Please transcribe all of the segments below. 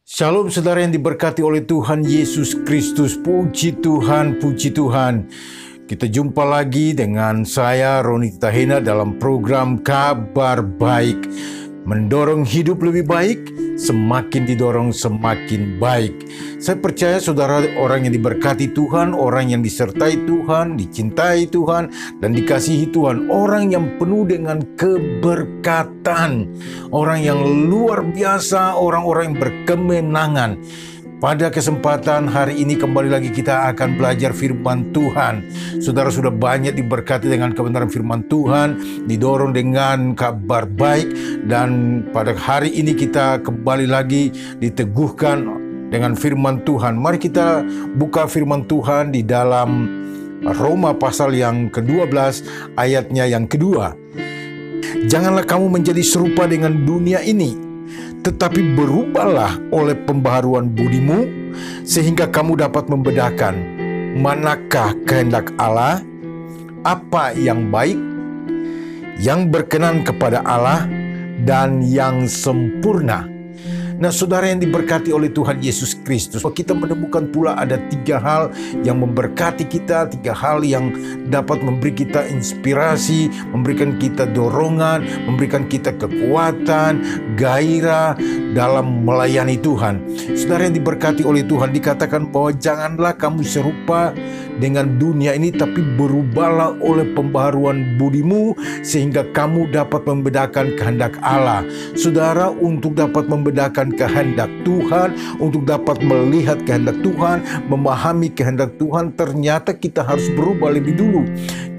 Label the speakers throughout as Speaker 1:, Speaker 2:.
Speaker 1: Shalom saudara yang diberkati oleh Tuhan Yesus Kristus. Puji Tuhan, puji Tuhan. Kita jumpa lagi dengan saya Roni Tahena dalam program Kabar Baik. Mendorong hidup lebih baik, semakin didorong semakin baik. Saya percaya saudara orang yang diberkati Tuhan, orang yang disertai Tuhan, dicintai Tuhan, dan dikasihi Tuhan. Orang yang penuh dengan keberkatan, orang yang luar biasa, orang-orang yang berkemenangan. Pada kesempatan hari ini kembali lagi kita akan belajar firman Tuhan. Saudara sudah banyak diberkati dengan kebenaran firman Tuhan, didorong dengan kabar baik, dan pada hari ini kita kembali lagi diteguhkan dengan firman Tuhan. Mari kita buka firman Tuhan di dalam Roma pasal yang ke-12 ayatnya yang kedua. Janganlah kamu menjadi serupa dengan dunia ini, tetapi berubahlah oleh pembaharuan budimu, sehingga kamu dapat membedakan manakah kehendak Allah, apa yang baik, yang berkenan kepada Allah, dan yang sempurna. Nah, saudara yang diberkati oleh Tuhan Yesus Kristus, kita menemukan pula ada 3 hal yang memberkati kita, 3 hal yang dapat memberi kita inspirasi, memberikan kita dorongan, memberikan kita kekuatan, gairah dalam melayani Tuhan. Saudara yang diberkati oleh Tuhan, dikatakan bahwa janganlah kamu serupa dengan dunia ini, tapi berubahlah oleh pembaharuan budimu, sehingga kamu dapat membedakan kehendak Allah. Saudara, untuk dapat membedakan kehendak Tuhan, untuk dapat melihat kehendak Tuhan, memahami kehendak Tuhan, ternyata kita harus berubah lebih dulu.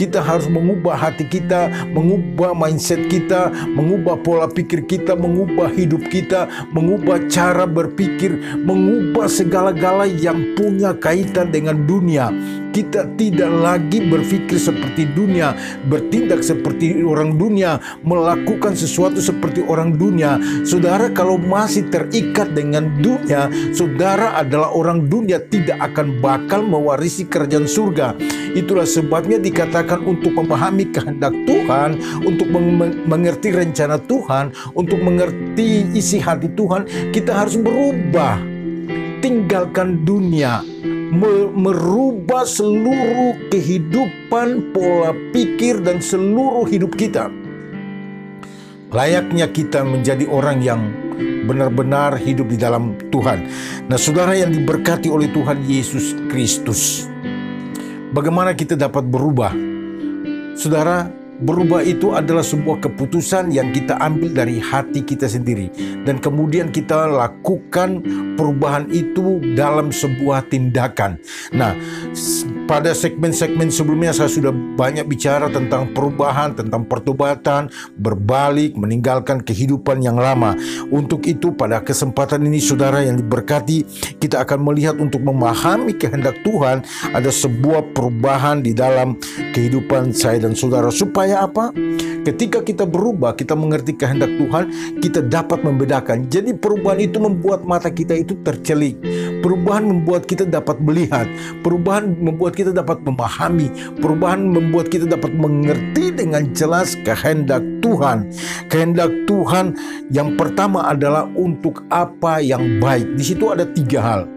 Speaker 1: Kita harus mengubah hati kita, mengubah mindset kita, mengubah pola pikir kita, mengubah hidup kita, mengubah cara berpikir, mengubah segala-gala yang punya kaitan dengan dunia. Kita tidak lagi berpikir seperti dunia, bertindak seperti orang dunia, melakukan sesuatu seperti orang dunia. Saudara, kalau masih terikat dengan dunia, saudara adalah orang dunia, tidak akan bakal mewarisi kerajaan surga. Itulah sebabnya dikatakan untuk memahami kehendak Tuhan, untuk mengerti rencana Tuhan, untuk mengerti isi hati Tuhan, kita harus berubah. Tinggalkan dunia, merubah seluruh kehidupan, pola pikir, dan seluruh hidup kita. Layaknya kita menjadi orang yang benar-benar hidup di dalam Tuhan. Nah, saudara yang diberkati oleh Tuhan Yesus Kristus, bagaimana kita dapat berubah? Saudara, berubah itu adalah sebuah keputusan yang kita ambil dari hati kita sendiri, dan kemudian kita lakukan perubahan itu dalam sebuah tindakan. Nah, pada segmen-segmen sebelumnya saya sudah banyak bicara tentang perubahan, tentang pertobatan, berbalik, meninggalkan kehidupan yang lama. Untuk itu pada kesempatan ini saudara yang diberkati, kita akan melihat untuk memahami kehendak Tuhan, ada sebuah perubahan di dalam kehidupan saya dan saudara. Supaya apa? Ketika kita berubah, kita mengerti kehendak Tuhan, kita dapat membedakan. Jadi perubahan itu membuat mata kita itu tercelik. Perubahan membuat kita dapat melihat. Perubahan membuat kita dapat memahami. Perubahan membuat kita dapat mengerti dengan jelas kehendak Tuhan. Kehendak Tuhan yang pertama adalah untuk apa yang baik. Di situ ada 3 hal.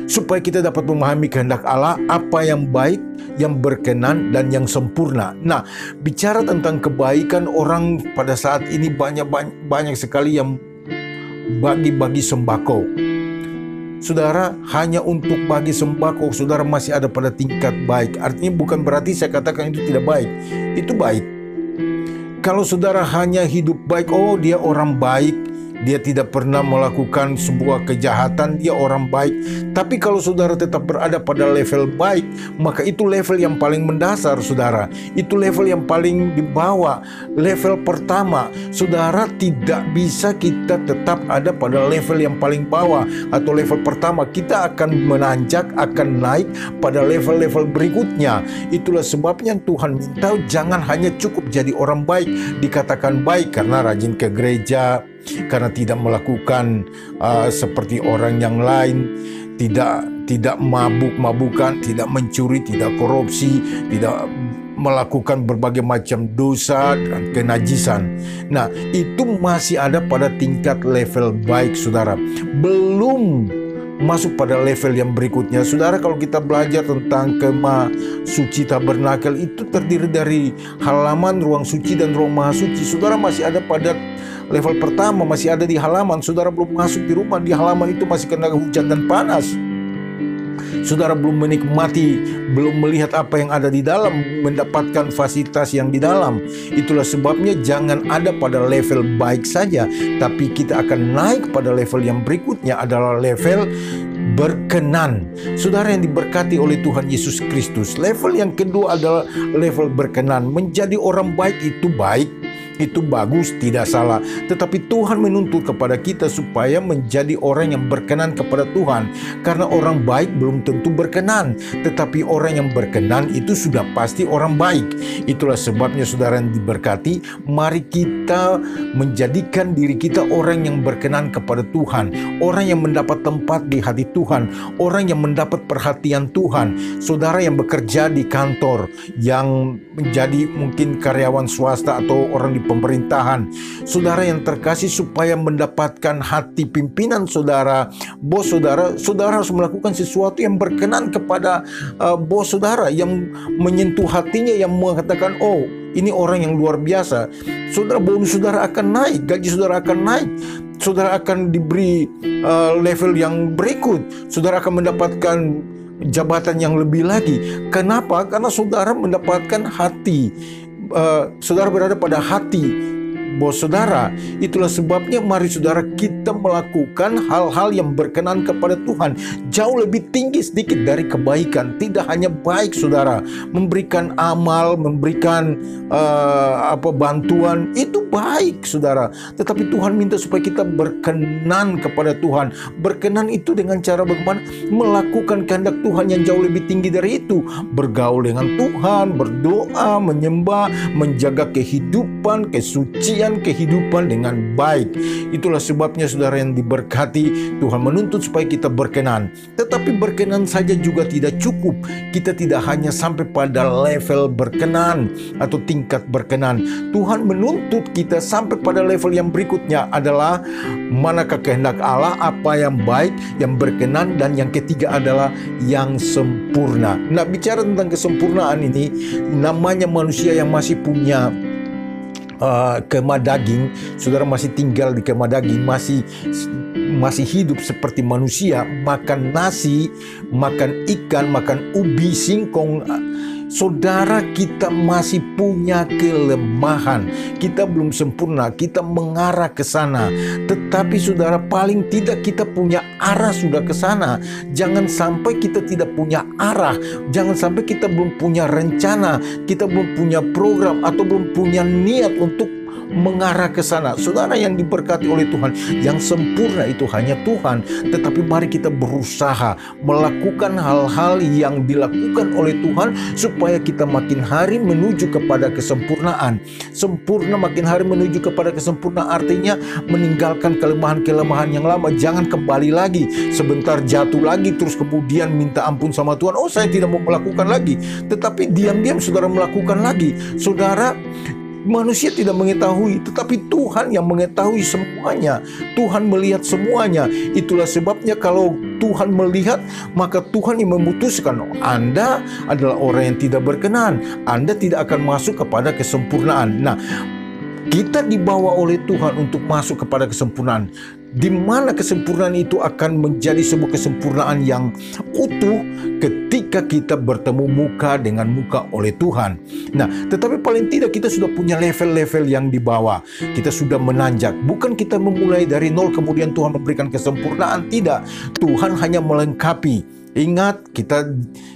Speaker 1: Supaya kita dapat memahami kehendak Allah, apa yang baik, yang berkenan, dan yang sempurna. Nah, bicara tentang kebaikan, orang pada saat ini banyak sekali yang bagi-bagi sembako. Saudara, hanya untuk bagi sembako, saudara masih ada pada tingkat baik. Artinya bukan berarti saya katakan itu tidak baik. Itu baik. Kalau saudara hanya hidup baik, oh dia orang baik, dia tidak pernah melakukan sebuah kejahatan, dia orang baik. Tapi kalau saudara tetap berada pada level baik, maka itu level yang paling mendasar, saudara. Itu level yang paling di bawah, level pertama. Saudara, tidak bisa kita tetap ada pada level yang paling bawah atau level pertama. Kita akan menanjak, akan naik pada level-level berikutnya. Itulah sebabnya Tuhan minta jangan hanya cukup jadi orang baik, dikatakan baik karena rajin ke gereja, karena tidak melakukan seperti orang yang lain, tidak mabuk-mabukan, tidak mencuri, tidak korupsi, tidak melakukan berbagai macam dosa dan kenajisan. Nah, itu masih ada pada tingkat level baik, saudara. Belum masuk pada level yang berikutnya. Saudara, kalau kita belajar tentang kemah suci tabernakel, itu terdiri dari halaman, ruang suci, dan ruang maha suci. Saudara masih ada pada level pertama, masih ada di halaman. Saudara belum masuk di rumah, di halaman itu masih kena hujan dan panas. Saudara belum menikmati, belum melihat apa yang ada di dalam, mendapatkan fasilitas yang di dalam. Itulah sebabnya jangan ada pada level baik saja, tapi kita akan naik pada level yang berikutnya, adalah level berkenan. Saudara yang diberkati oleh Tuhan Yesus Kristus, level yang kedua adalah level berkenan. Menjadi orang baik itu baik, itu bagus, tidak salah. Tetapi Tuhan menuntut kepada kita supaya menjadi orang yang berkenan kepada Tuhan. Karena orang baik belum tentu berkenan, tetapi orang yang berkenan itu sudah pasti orang baik. Itulah sebabnya saudara yang diberkati, mari kita menjadikan diri kita orang yang berkenan kepada Tuhan, orang yang mendapat tempat di hati Tuhan, orang yang mendapat perhatian Tuhan. Saudara yang bekerja di kantor, yang menjadi mungkin karyawan swasta atau orang di pemerintahan, saudara yang terkasih, supaya mendapatkan hati pimpinan saudara, bos saudara, saudara harus melakukan sesuatu yang berkenan kepada bos saudara, yang menyentuh hatinya, yang mengatakan, oh, ini orang yang luar biasa. Saudara, bonus saudara akan naik, gaji saudara akan naik, saudara akan diberi level yang berikut, saudara akan mendapatkan jabatan yang lebih lagi. Kenapa? Karena saudara mendapatkan hati, saudara berada pada hati bos saudara. Itulah sebabnya mari saudara kita melakukan hal-hal yang berkenan kepada Tuhan, jauh lebih tinggi sedikit dari kebaikan. Tidak hanya baik saudara, memberikan amal, memberikan bantuan, itu baik saudara, tetapi Tuhan minta supaya kita berkenan kepada Tuhan. Berkenan itu dengan cara bagaimana? Melakukan kehendak Tuhan yang jauh lebih tinggi dari itu, bergaul dengan Tuhan, berdoa, menyembah, menjaga kehidupan, kesucian kehidupan dengan baik. Itulah sebabnya saudara yang diberkati, Tuhan menuntut supaya kita berkenan. Tetapi berkenan saja juga tidak cukup. Kita tidak hanya sampai pada level berkenan atau tingkat berkenan. Tuhan menuntut kita sampai pada level yang berikutnya, adalah manakah kehendak Allah, apa yang baik, yang berkenan, dan yang ketiga adalah yang sempurna. Nah, bicara tentang kesempurnaan ini, namanya manusia yang masih punya kemah daging, saudara masih tinggal di kemah daging, masih hidup seperti manusia, makan nasi, makan ikan, makan ubi, singkong. Saudara, kita masih punya kelemahan. Kita belum sempurna, kita mengarah ke sana. Tetapi saudara, paling tidak kita punya arah sudah ke sana. Jangan sampai kita tidak punya arah. Jangan sampai kita belum punya rencana, kita belum punya program, atau belum punya niat untuk mengarah ke sana. Saudara yang diberkati oleh Tuhan, yang sempurna itu hanya Tuhan. Tetapi mari kita berusaha melakukan hal-hal yang dilakukan oleh Tuhan, supaya kita makin hari menuju kepada kesempurnaan. Sempurna makin hari menuju kepada kesempurnaan, artinya meninggalkan kelemahan-kelemahan yang lama. Jangan kembali lagi, sebentar jatuh lagi, terus kemudian minta ampun sama Tuhan, oh saya tidak mau melakukan lagi. Tetapi diam-diam saudara melakukan lagi. Saudara, manusia tidak mengetahui, tetapi Tuhan yang mengetahui semuanya. Tuhan melihat semuanya. Itulah sebabnya kalau Tuhan melihat, maka Tuhan yang memutuskan, Anda adalah orang yang tidak berkenan, Anda tidak akan masuk kepada kesempurnaan. Nah, kita dibawa oleh Tuhan untuk masuk kepada kesempurnaan, di mana kesempurnaan itu akan menjadi sebuah kesempurnaan yang utuh ketika kita bertemu muka dengan muka oleh Tuhan. Nah, tetapi paling tidak kita sudah punya level-level yang di bawah. Kita sudah menanjak. Bukan kita memulai dari nol kemudian Tuhan memberikan kesempurnaan. Tidak. Tuhan hanya melengkapi. Ingat, kita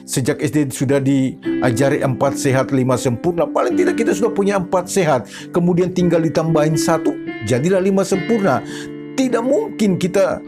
Speaker 1: sejak SD sudah diajari 4 sehat 5 sempurna. Paling tidak kita sudah punya 4 sehat. Kemudian tinggal ditambahin 1, jadilah 5 sempurna. Tidak mungkin kita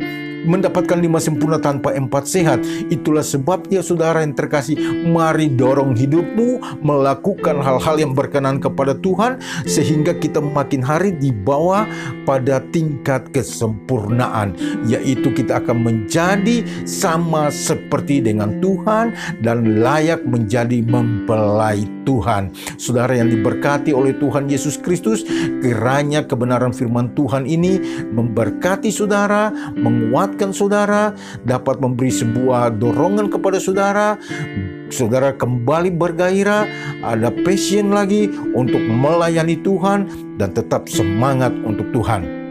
Speaker 1: mendapatkan 5 sempurna tanpa 4 sehat. Itulah sebabnya saudara yang terkasih, mari dorong hidupmu melakukan hal-hal yang berkenan kepada Tuhan, sehingga kita makin hari dibawa pada tingkat kesempurnaan, yaitu kita akan menjadi sama seperti dengan Tuhan dan layak menjadi mempelai Tuhan. Saudara yang diberkati oleh Tuhan Yesus Kristus, kiranya kebenaran firman Tuhan ini memberkati saudara, menguatkan saudara, dapat memberi sebuah dorongan kepada saudara. Saudara kembali bergairah, ada passion lagi untuk melayani Tuhan dan tetap semangat untuk Tuhan.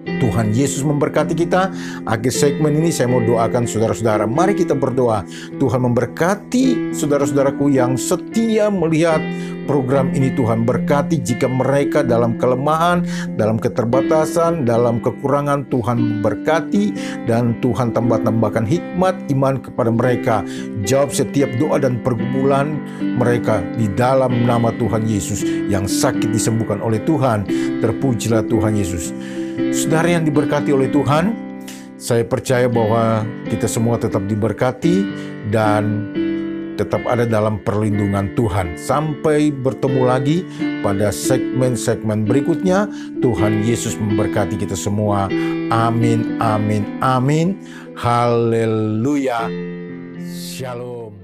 Speaker 1: Tuhan Yesus memberkati kita. Akhir segmen ini saya mau doakan saudara-saudara. Mari kita berdoa. Tuhan memberkati saudara-saudaraku yang setia melihat program ini. Tuhan berkati jika mereka dalam kelemahan, dalam keterbatasan, dalam kekurangan. Tuhan memberkati dan Tuhan tambahkan hikmat iman kepada mereka. Jawab setiap doa dan pergumulan mereka di dalam nama Tuhan Yesus. Yang sakit disembuhkan oleh Tuhan. Terpujilah Tuhan Yesus. Saudara yang diberkati oleh Tuhan, saya percaya bahwa kita semua tetap diberkati dan tetap ada dalam perlindungan Tuhan. Sampai bertemu lagi pada segmen-segmen berikutnya. Tuhan Yesus memberkati kita semua. Amin, amin, amin. Haleluya. Shalom.